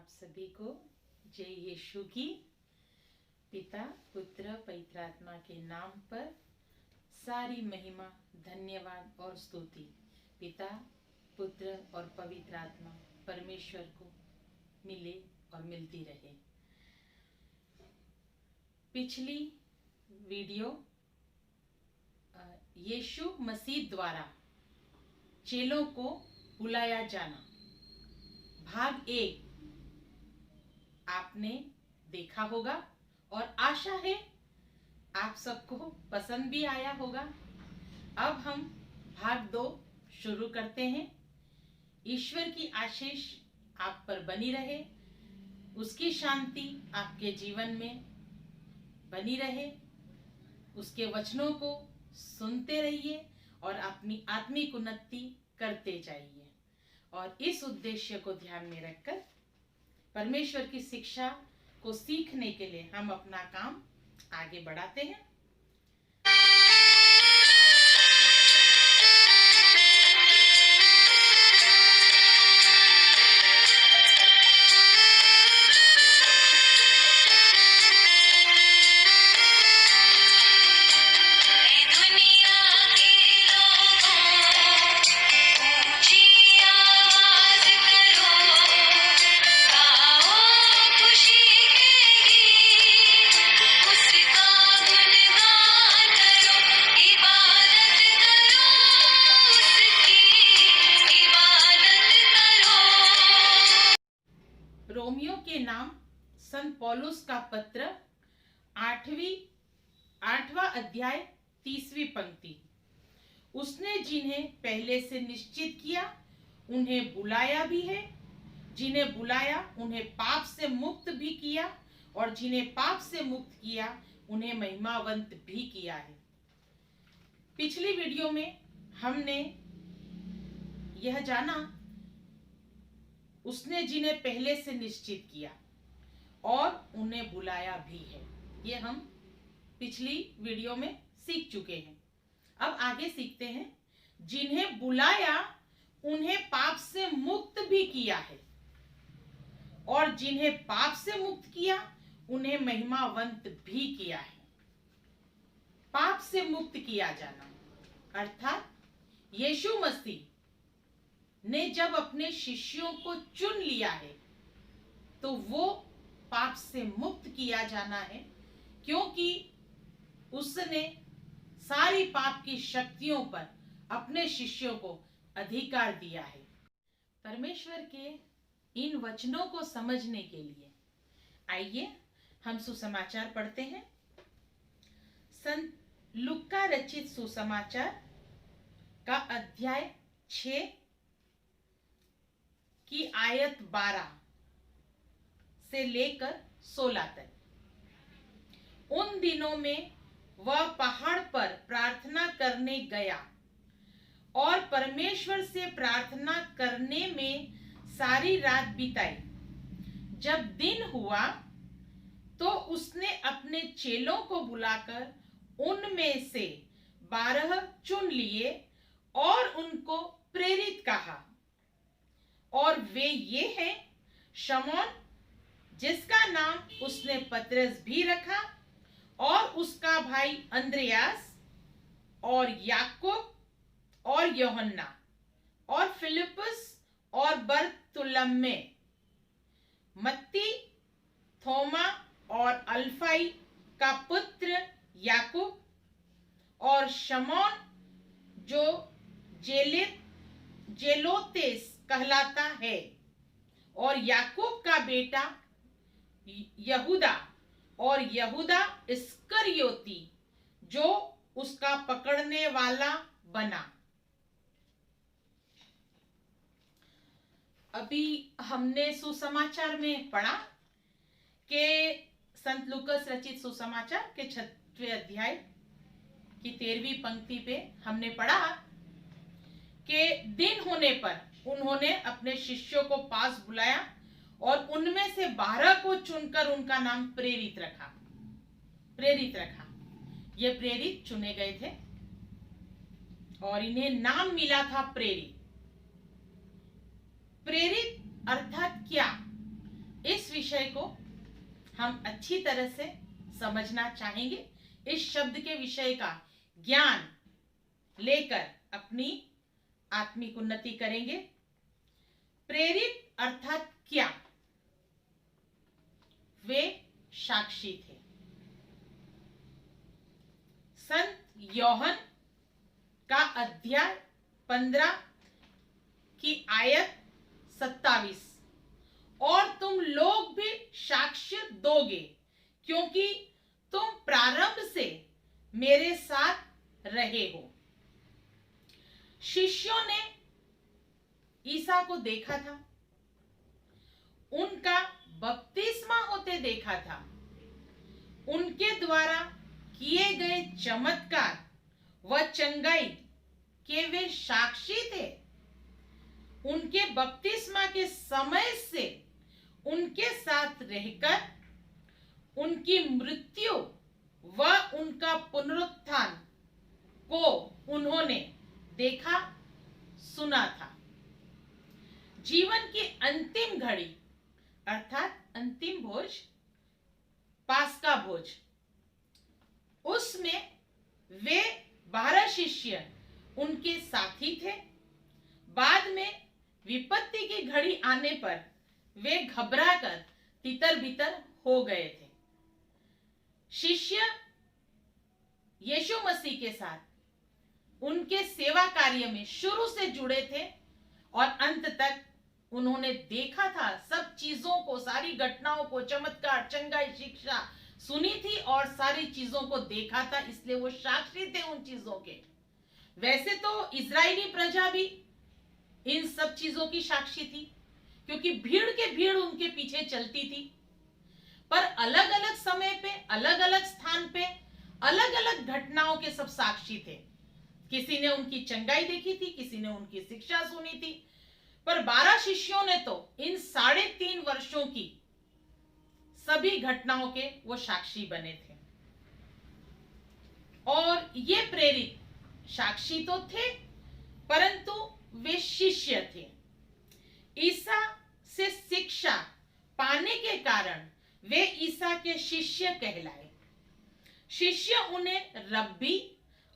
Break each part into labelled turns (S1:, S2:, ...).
S1: आप सभी को जय यीशु की। पिता पुत्र पवित्र आत्मा के नाम पर सारी महिमा, धन्यवाद और स्तुति पिता पुत्र और पवित्र आत्मा परमेश्वर को मिले और मिलती रहे। पिछली वीडियो यीशु मसीह द्वारा चेलों को बुलाया जाना भाग 1 आपने देखा होगा और आशा है आप सबको पसंद भी आया होगा। अब हम भाग 2 शुरू करते हैं। ईश्वर की आशीष आप पर बनी रहे, उसकी शांति आपके जीवन में बनी रहे, उसके वचनों को सुनते रहिए और अपनी आत्मिक उन्नति करते जाइए। और इस उद्देश्य को ध्यान में रखकर परमेश्वर की शिक्षा को सीखने के लिए हम अपना काम आगे बढ़ाते हैं। रोमियो के नाम संत पौलुस का पत्र 8वां अध्याय 30वीं पंक्ति। उसने जिन्हें पहले से निश्चित किया उन्हें बुलाया भी है, जिन्हें बुलाया उन्हें पाप से मुक्त भी किया, और जिन्हें पाप से मुक्त किया उन्हें महिमावंत भी किया है। पिछली वीडियो में हमने यह जाना उसने जिन्हें पहले से निश्चित किया और उन्हें बुलाया भी है। ये हम पिछली वीडियो में सीख चुके हैं। अब आगे सीखते हैं। जिन्हें बुलाया उन्हें पाप से मुक्त भी किया है, और जिन्हें पाप से मुक्त किया उन्हें महिमावंत भी किया है। पाप से मुक्त किया जाना अर्थात यीशु मसीह ने जब अपने शिष्यों को चुन लिया है तो वो पाप से मुक्त किया जाना है, क्योंकि उसने सारी पाप की शक्तियों पर अपने शिष्यों को अधिकार दिया है। परमेश्वर के इन वचनों को समझने के लिए आइए हम सुसमाचार पढ़ते हैं। संत लूका रचित सुसमाचार का अध्याय 6 की आयत 12 से लेकर 16 तक। उन दिनों में वह पहाड़ पर प्रार्थना करने गया और परमेश्वर से प्रार्थना करने में सारी रात बिताई। जब दिन हुआ तो उसने अपने चेलों को बुलाकर उनमें से 12 चुन लिए और उनको प्रेरित कहा, और वे ये हैं शमौन जिसका नाम उसने पतरस भी रखा, और उसका भाई अंद्रयास, और याकूब और यूहन्ना, और फिलिप्पुस और बरतुलमै, मत्ती, थोमा और अल्फाई का पुत्र याकूब, और शमौन जो जेलोतेस कहलाता है, और याकूब का बेटा यहूदा, और यहूदा इस्करियोती जो उसका पकड़ने वाला बना। अभी हमने सुसमाचार में पढ़ा कि संत लूकस रचित सुसमाचार के 6वें अध्याय की 13वीं पंक्ति पे हमने पढ़ा कि दिन होने पर उन्होंने अपने शिष्यों को पास बुलाया और उनमें से 12 को चुनकर उनका नाम प्रेरित रखा। ये प्रेरित चुने गए थे और इन्हें नाम मिला था प्रेरित। प्रेरित अर्थात क्या? विषय को हम अच्छी तरह से समझना चाहेंगे। इस शब्द के विषय का ज्ञान लेकर अपनी आत्मिक उन्नति करेंगे। प्रेरित अर्थात क्या? वे साक्षी थे। संत योहन का अध्याय 15 की आयत 27, और तुम लोग भी साक्ष्य दोगे क्योंकि तुम प्रारंभ से मेरे साथ रहे हो। शिष्यों ने ईसा को देखा था, उनका बपतिस्मा होते देखा था, उनके द्वारा किए गए चमत्कार व चंगाई के वे साक्षी थे। उनके बपतिस्मा के समय से उनके साथ रहकर उनकी मृत्यु व उनका पुनरुत्थान को उन्होंने देखा सुना था। जीवन की अंतिम घड़ी अर्थात अंतिम भोज, पास्का भोज, उसमें वे 12 शिष्य उनके साथी थे। बाद में विपत्ति की घड़ी आने पर वे घबराकर तितर बितर हो गए थे। शिष्य यीशु मसीह के साथ उनके सेवा कार्य में शुरू से जुड़े थे और अंत तक उन्होंने देखा था सब चीजों को, सारी घटनाओं को, चमत्कार, चंगाई, शिक्षा सुनी थी और सारी चीजों को देखा था, इसलिए वो साक्षी थे उन चीजों के। वैसे तो इजरायली प्रजा भी इन सब चीजों की साक्षी थी क्योंकि भीड़ के भीड़ उनके पीछे चलती थी, पर अलग अलग समय पे, अलग अलग स्थान पे, अलग अलग घटनाओं के सब साक्षी थे। किसी ने उनकी चंगाई देखी थी, किसी ने उनकी शिक्षा सुनी थी, पर 12 शिष्यों ने तो इन 3.5 वर्षों की सभी घटनाओं के वो साक्षी बने थे। और ये प्रेरित साक्षी तो थे परंतु वे शिष्य थे। ईसा से शिक्षा पाने के कारण वे ईसा के शिष्य कहलाए। शिष्य उन्हें रब्बी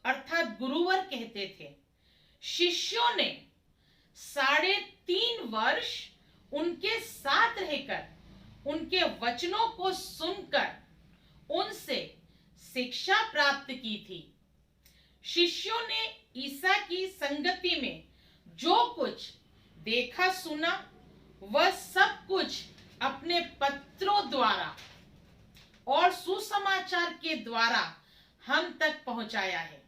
S1: अर्थात गुरुवर कहते थे। शिष्यों ने 3.5 वर्ष उनके साथ रहकर उनके वचनों को सुनकर उनसे शिक्षा प्राप्त की थी। शिष्यों ने ईसा की संगति में जो कुछ देखा सुना वह सब कुछ अपने पत्रों द्वारा और सुसमाचार के द्वारा हम तक पहुंचाया है।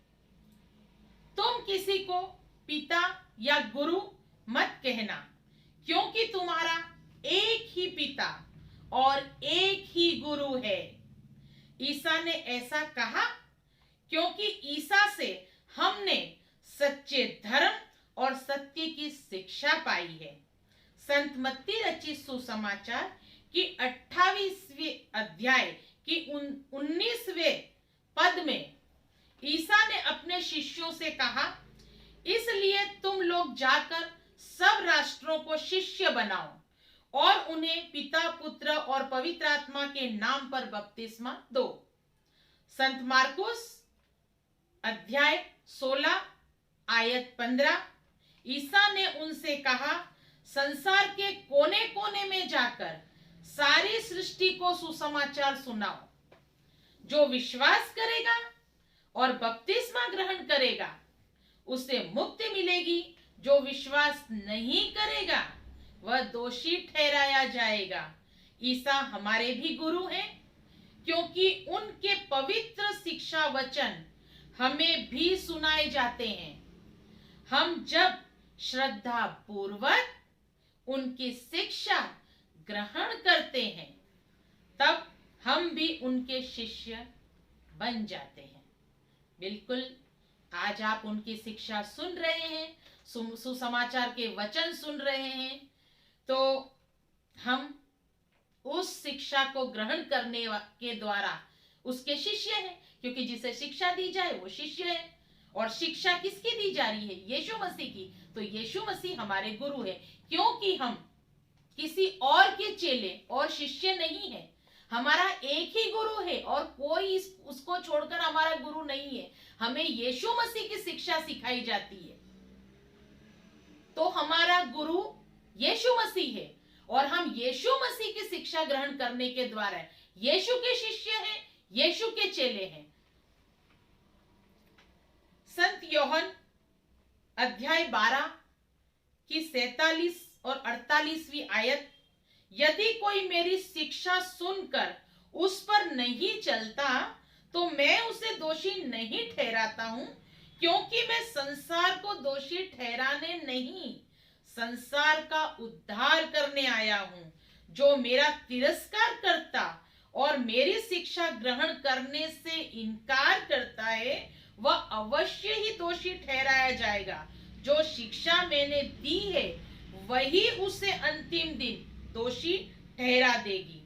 S1: तुम किसी को पिता या गुरु मत कहना क्योंकि तुम्हारा एक ही पिता और एक ही गुरु है। ईसा ने ऐसा कहा क्योंकि ईसा से हमने सच्चे धर्म और सत्य की शिक्षा पाई है। संत मत्ती रचित सुसमाचार की 28वें अध्याय की 19वें पद में ईसा ने अपने शिष्यों से कहा, इसलिए तुम लोग जाकर सब राष्ट्रों को शिष्य बनाओ और उन्हें पिता, पुत्र और पवित्र आत्मा के नाम पर बपतिस्मा दो। संत मार्कुस अध्याय 16 आयत 15, ईसा ने उनसे कहा, संसार के कोने कोने में जाकर सारी सृष्टि को सुसमाचार सुनाओ। जो विश्वास करेगा और बपतिस्मा ग्रहण करेगा उसे मुक्ति मिलेगी, जो विश्वास नहीं करेगा वह दोषी ठहराया जाएगा। ईसा हमारे भी गुरु हैं क्योंकि उनके पवित्र शिक्षा वचन हमें भी सुनाए जाते हैं। हम जब श्रद्धा पूर्वक उनकी शिक्षा ग्रहण करते हैं तब हम भी उनके शिष्य बन जाते हैं। बिल्कुल, आज आप उनकी शिक्षा सुन रहे हैं, सुसमाचार के वचन सुन रहे हैं, तो हम उस शिक्षा को ग्रहण करने के द्वारा उसके शिष्य हैं, क्योंकि जिसे शिक्षा दी जाए वो शिष्य है। और शिक्षा किसकी दी जा रही है? यीशु मसीह की। तो यीशु मसीह हमारे गुरु है क्योंकि हम किसी और के चेले और शिष्य नहीं है। हमारा एक ही गुरु है और कोई उसको छोड़कर हमारा गुरु नहीं है। हमें यीशु मसीह की शिक्षा सिखाई जाती है, तो हमारा गुरु यीशु मसीह है और हम यीशु मसीह की शिक्षा ग्रहण करने के द्वारा यीशु के शिष्य हैं, यीशु के चेले हैं। संत योहन अध्याय 12 की 47 और 48वीं आयत, यदि कोई मेरी शिक्षा सुनकर उस पर नहीं चलता तो मैं उसे दोषी नहीं ठहराता हूं, क्योंकि मैं संसार को दोषी ठहराने नहीं, संसार का उद्धार करने आया हूं। जो मेरा तिरस्कार करता और मेरी शिक्षा ग्रहण करने से इनकार करता है वह अवश्य ही दोषी ठहराया जाएगा। जो शिक्षा मैंने दी है वही उसे अंतिम दिन दोषी ठहरा देगी।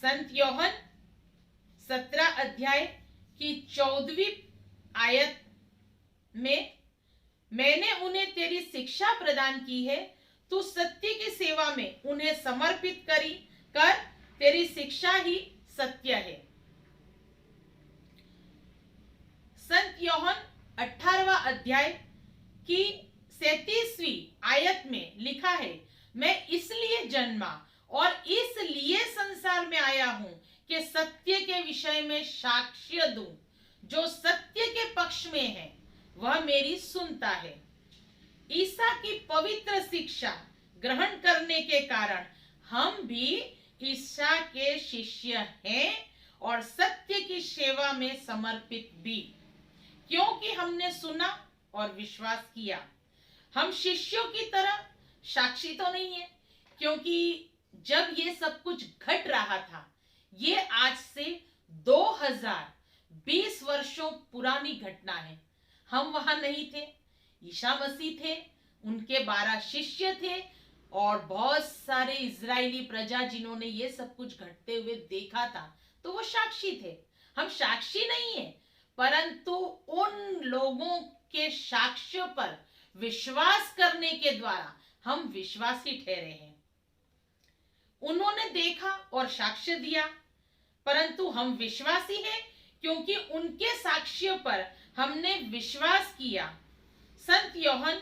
S1: संत योहन 17 अध्याय की 14वीं आयत में, मैंने उन्हें तेरी शिक्षा प्रदान की है, तू सत्य की सेवा में उन्हें समर्पित कर, तेरी शिक्षा ही सत्य है। संत योहन 18वां अध्याय की 37वीं आयत में लिखा है, मैं इसलिए जन्मा और इसलिए संसार में आया हूं कि सत्य के विषय में साक्ष्य दूं। जो सत्य के पक्ष में है वह मेरी सुनता है। ईसा की पवित्र शिक्षा ग्रहण करने के कारण हम भी ईसा के शिष्य हैं और सत्य की सेवा में समर्पित भी, क्योंकि हमने सुना और विश्वास किया। हम शिष्यों की तरह साक्षी तो नहीं है, क्योंकि जब ये सब कुछ घट रहा था, ये आज से 2020 वर्षों पुरानी घटना है। हम वहां नहीं थे, ईसा मसीह थे, उनके 12 शिष्य थे और बहुत सारे इजरायली प्रजा जिन्होंने ये सब कुछ घटते हुए देखा था, तो वो साक्षी थे। हम साक्षी नहीं है, परंतु उन लोगों के साक्ष्य पर विश्वास करने के द्वारा हम विश्वासी ठहरे हैं। उन्होंने देखा और साक्ष्य दिया, परंतु हम विश्वासी हैं क्योंकि उनके साक्ष्य पर हमने विश्वास किया। संत योहन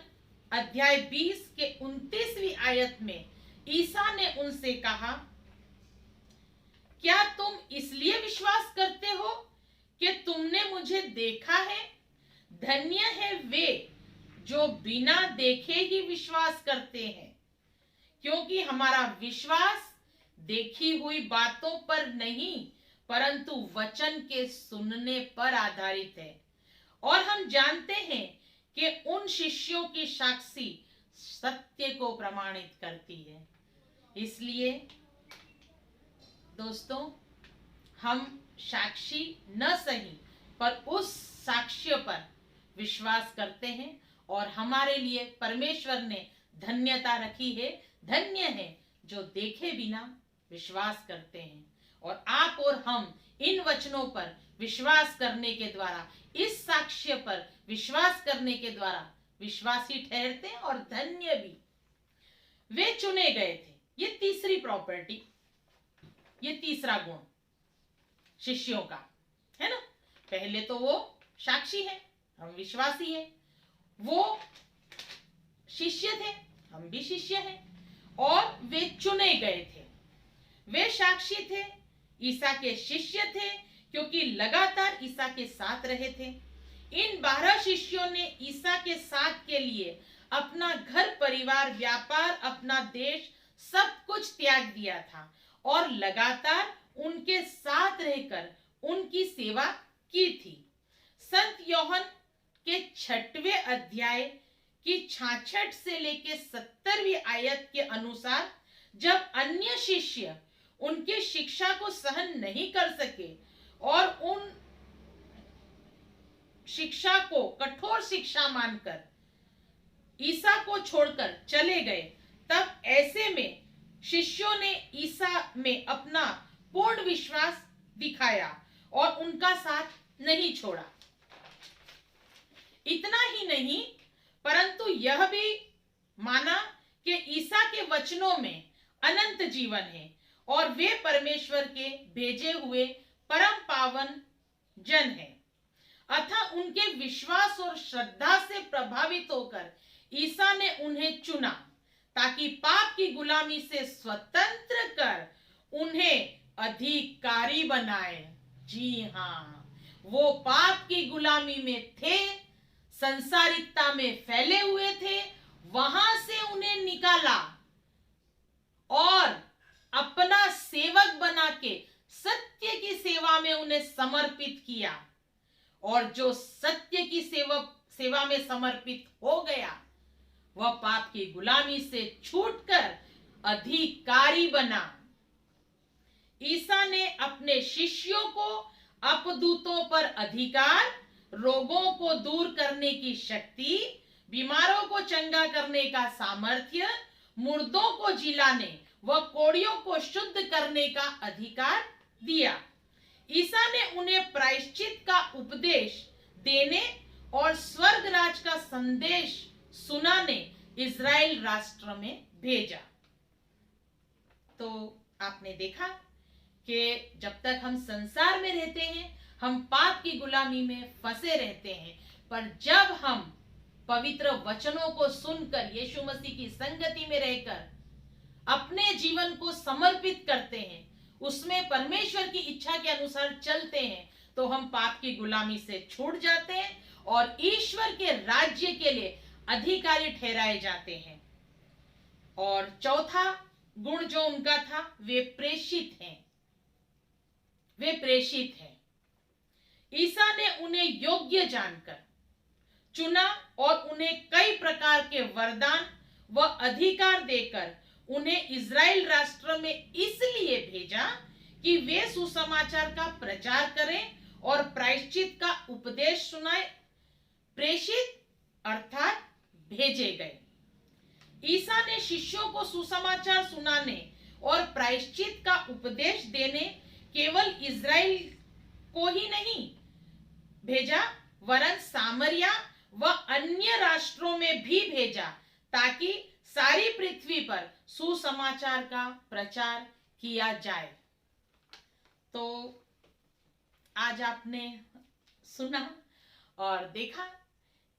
S1: अध्याय 20 के 29वीं आयत में ईसा ने उनसे कहा, क्या तुम इसलिए विश्वास करते हो कि तुमने मुझे देखा है? धन्य है वे जो बिना देखे ही विश्वास करते हैं, क्योंकि हमारा विश्वास देखी हुई बातों पर नहीं परंतु वचन के सुनने पर आधारित है। और हम जानते हैं कि उन शिष्यों की साक्षी सत्य को प्रमाणित करती है। इसलिए दोस्तों, हम साक्षी न सही पर उस साक्ष्य पर विश्वास करते हैं और हमारे लिए परमेश्वर ने धन्यता रखी है। धन्य है जो देखे बिना विश्वास करते हैं। और आप और हम इन वचनों पर विश्वास करने के द्वारा, इस साक्ष्य पर विश्वास करने के द्वारा विश्वासी ठहरते हैं और धन्य भी। वे चुने गए थे, ये तीसरी प्रॉपर्टी, ये तीसरा गुण शिष्यों का है ना। पहले तो वो साक्षी है, हम विश्वासी हैं। वो शिष्य थे, हम भी शिष्य हैं। और वे चुने गए थे, वे साक्षी थे, ईसा के शिष्य थे, क्योंकि लगातार ईसा के साथ रहे थे। इन 12 शिष्यों ने ईसा के साथ के लिए अपना घर परिवार, व्यापार, अपना देश, सब कुछ त्याग दिया था और लगातार उनके साथ रहकर उनकी सेवा की थी। संत योहन के 6वें अध्याय की 66 से लेकर 70वीं आयत के अनुसार, जब अन्य शिष्य उनकी शिक्षा को सहन नहीं कर सके और उन शिक्षा को कठोर शिक्षा मानकर ईसा को छोड़कर चले गए, तब ऐसे में शिष्यों ने ईसा में अपना पूर्ण विश्वास दिखाया और उनका साथ नहीं छोड़ा। इतना ही नहीं, परंतु यह भी माना कि ईसा के वचनों में अनंत जीवन है और वे परमेश्वर के भेजे हुए परम पावन जन है। अतः उनके विश्वास और श्रद्धा से प्रभावित होकर ईसा ने उन्हें चुना ताकि पाप की गुलामी से स्वतंत्र कर उन्हें अधिकारी बनाए। जी हाँ, वो पाप की गुलामी में थे, संसारिकता में फैले हुए थे, वहां से उन्हें निकाला और अपना सेवक बना के सत्य की सेवा में उन्हें समर्पित किया। और जो सत्य की सेवा में समर्पित हो गया वह पाप की गुलामी से छूटकर अधिकारी बना। ईसा ने अपने शिष्यों को अपदूतों पर अधिकार, रोगों को दूर करने की शक्ति, बीमारों को चंगा करने का सामर्थ्य, मुर्दों को जिलाने व कोड़ियों को शुद्ध करने का अधिकार दिया। ईसा ने उन्हें प्रायश्चित का उपदेश देने और स्वर्ग राज का संदेश सुनाने इज़राइल राष्ट्र में भेजा। तो आपने देखा कि जब तक हम संसार में रहते हैं हम पाप की गुलामी में फंसे रहते हैं, पर जब हम पवित्र वचनों को सुनकर यीशु मसीह की संगति में रहकर अपने जीवन को समर्पित करते हैं, उसमें परमेश्वर की इच्छा के अनुसार चलते हैं, तो हम पाप की गुलामी से छूट जाते हैं और ईश्वर के राज्य के लिए अधिकारी ठहराए जाते हैं। और चौथा गुण जो उनका था, वे प्रेषित हैं। वे प्रेषित हैं। ईसा ने उन्हें योग्य जानकर चुना और उन्हें कई प्रकार के वरदान व अधिकार देकर उन्हें इज़राइल राष्ट्र में इसलिए भेजा कि वे सुसमाचार का प्रचार करें और प्रायश्चित का उपदेश सुनाए। प्रेषित अर्थात भेजे गए। ईसा ने शिष्यों को सुसमाचार सुनाने और प्रायश्चित का उपदेश देने केवल इज़राइल को ही नहीं भेजा, वरन सामरिया व अन्य राष्ट्रों में भी भेजा, ताकि सारी पृथ्वी पर सुसमाचार का प्रचार किया जाए। तो आज आपने सुना और देखा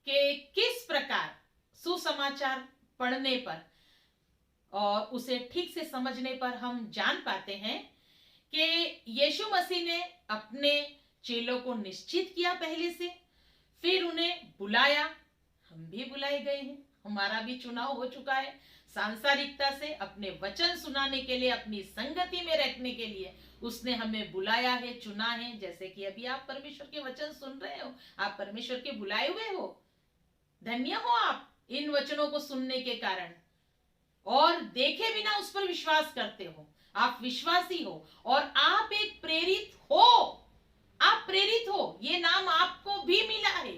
S1: कि किस प्रकार सुसमाचार पढ़ने पर और उसे ठीक से समझने पर हम जान पाते हैं कि यीशु मसीह ने अपने चेलों को निश्चित किया पहले से, फिर उन्हें बुलाया। हम भी बुलाए गए हैं, हमारा भी चुनाव हो चुका है सांसारिकता से अपने वचन सुनाने के लिए, अपनी संगति में रखने के लिए उसने हमें बुलाया है, चुना है। जैसे कि अभी आप परमेश्वर के वचन सुन रहे हो, आप परमेश्वर के बुलाए हुए हो। धन्य हो आप इन वचनों को सुनने के कारण, और देखे बिना उस पर विश्वास करते हो। आप विश्वासी हो और आप एक प्रेरित हो। आप प्रेरित हो, ये नाम आपको भी मिला है।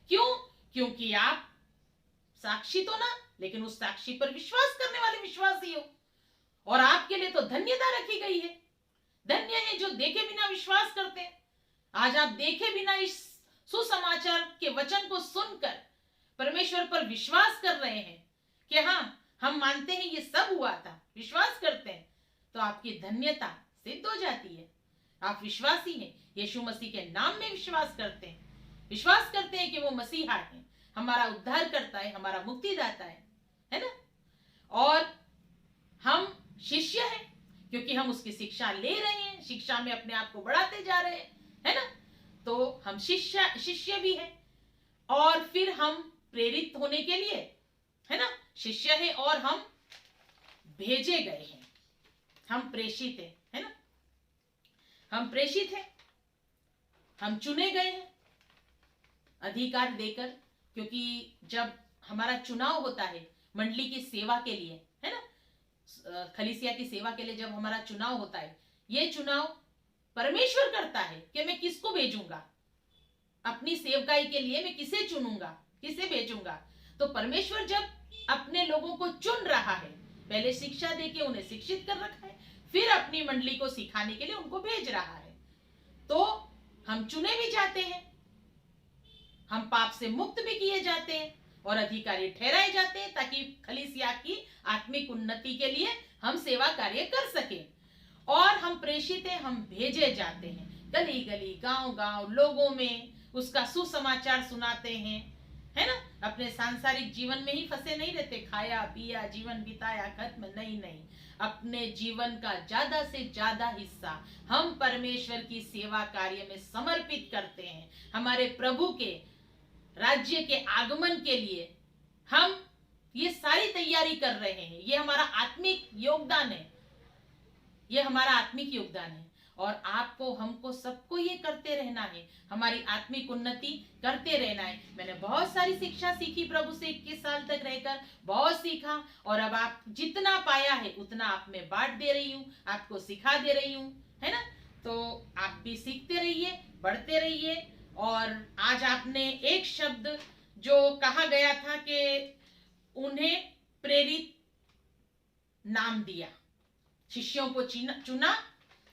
S1: क्यों? क्योंकि आप साक्षी तो ना, लेकिन उस साक्षी पर विश्वास करने वाले विश्वासी हो। और आपके लिए तो धन्यता रखी गई है। धन्य है जो देखे बिना विश्वास करते हैं। आज आप देखे बिना इस सुसमाचार के वचन को सुनकर परमेश्वर पर विश्वास कर रहे हैं कि हाँ, हम मानते हैं ये सब हुआ था, विश्वास करते हैं, तो आपकी धन्यता सिद्ध हो जाती है। आप विश्वासी हैं, यीशु मसीह के नाम में विश्वास करते हैं, विश्वास करते हैं कि वो मसीहा है, हमारा उद्धार करता है, हमारा मुक्तिदाता है ना। और हम शिष्य हैं क्योंकि हम उसकी शिक्षा ले रहे हैं, शिक्षा में अपने आप को बढ़ाते जा रहे हैं, है ना। तो हम शिष्य भी हैं। और फिर हम प्रेरित होने के लिए, है ना, शिष्य है और हम भेजे गए हैं, हम प्रेषित हैं, है ना। हम प्रेषित हैं, हम चुने गए हैं अधिकार देकर, क्योंकि जब हमारा चुनाव होता है मंडली की सेवा के लिए, है ना, खलीसिया की सेवा के लिए जब हमारा चुनाव होता है, ये चुनाव परमेश्वर करता है कि मैं किसको भेजूंगा, अपनी सेवकाई के लिए मैं किसे चुनूंगा, किसे भेजूंगा। तो परमेश्वर जब अपने लोगों को चुन रहा है, पहले शिक्षा देके उन्हें शिक्षित कर रखा है, फिर अपनी मंडली को सिखाने के लिए उनको भेज रहा है। तो हम चुने भी जाते हैं, हम पाप से मुक्त भी किए जाते हैं, और अधिकारी ठहराए जाते हैं ताकि कलीसिया की आत्मिक उन्नति के लिए हम सेवा कार्य कर सके। और हम प्रेषित हैं, हम भेजे जाते हैं गली गली गांव गांव लोगों में उसका सुसमाचार सुनाते हैं, है ना। अपने सांसारिक जीवन में ही फंसे नहीं रहते, खाया पिया जीवन बिताया खत्म, नहीं नहीं, अपने जीवन का ज्यादा से ज्यादा हिस्सा हम परमेश्वर की सेवा कार्य में समर्पित करते हैं। हमारे प्रभु के राज्य के आगमन के लिए हम ये सारी तैयारी कर रहे हैं। ये हमारा आत्मिक योगदान है, ये हमारा आत्मिक योगदान है। और आपको हमको सबको ये करते रहना है, हमारी आत्मिक उन्नति करते रहना है। मैंने बहुत सारी शिक्षा सीखी प्रभु से, 21 साल तक रहकर बहुत सीखा, और अब आप जितना पाया है उतना आप में बांट दे रही हूँ, आपको सिखा दे रही हूँ, है ना। तो आप भी सीखते रहिए, बढ़ते रहिए। और आज आपने एक शब्द जो कहा गया था कि उन्हें प्रेरित नाम दिया, शिष्यों को चुना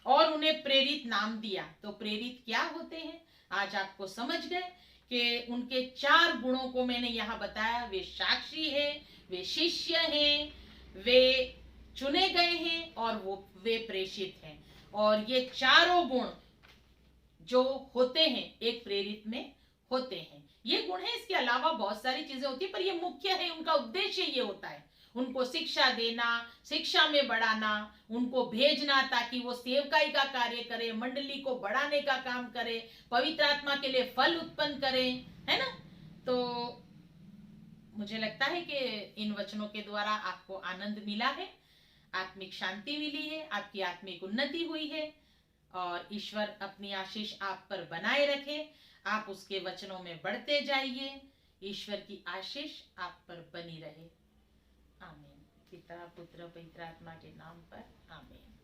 S1: और उन्हें प्रेरित नाम दिया। तो प्रेरित क्या होते हैं आज आपको समझ गए कि उनके 4 गुणों को मैंने यहाँ बताया। वे साक्षी है, वे शिष्य हैं, वे चुने गए हैं और वे प्रेषित हैं। और ये चारों गुण जो होते हैं एक प्रेरित में होते हैं। ये गुण है, इसके अलावा बहुत सारी चीजें होती है, पर ये मुख्य है, उनका उद्देश्य ये होता है उनको शिक्षा देना, शिक्षा में बढ़ाना, उनको भेजना ताकि वो सेवकाई का कार्य करे, मंडली को बढ़ाने का काम करे, पवित्र आत्मा के लिए फल उत्पन्न करे, है ना। तो मुझे लगता है कि इन वचनों के द्वारा आपको आनंद मिला है, आत्मिक शांति मिली है, आपकी आत्मिक उन्नति हुई है, और ईश्वर अपनी आशीष आप पर बनाए रखे। आप उसके वचनों में बढ़ते जाइए, ईश्वर की आशीष आप पर बनी रहे। आमीन। पिता पुत्र पवित्र आत्मा के नाम पर आमीन।